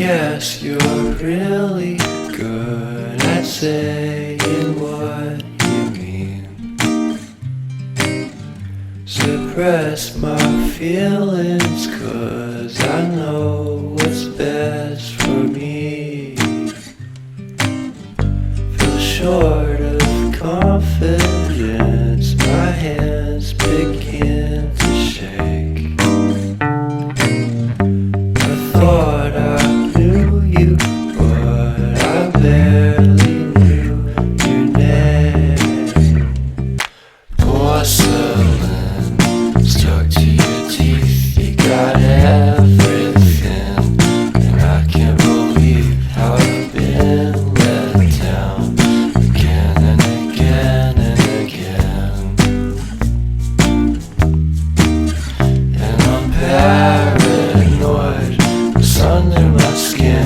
guess you're really good at saying what you mean. Suppress my feelings, 'cause I know what's best for me. Feel short of confidence, my hands begin to shake. I thought I knew you, but I barely knew your name. Porcelain stuck to your teeth, you got everything, and I can't believe how I've been let down again and again and again. And I'm paranoid, what's under my skin.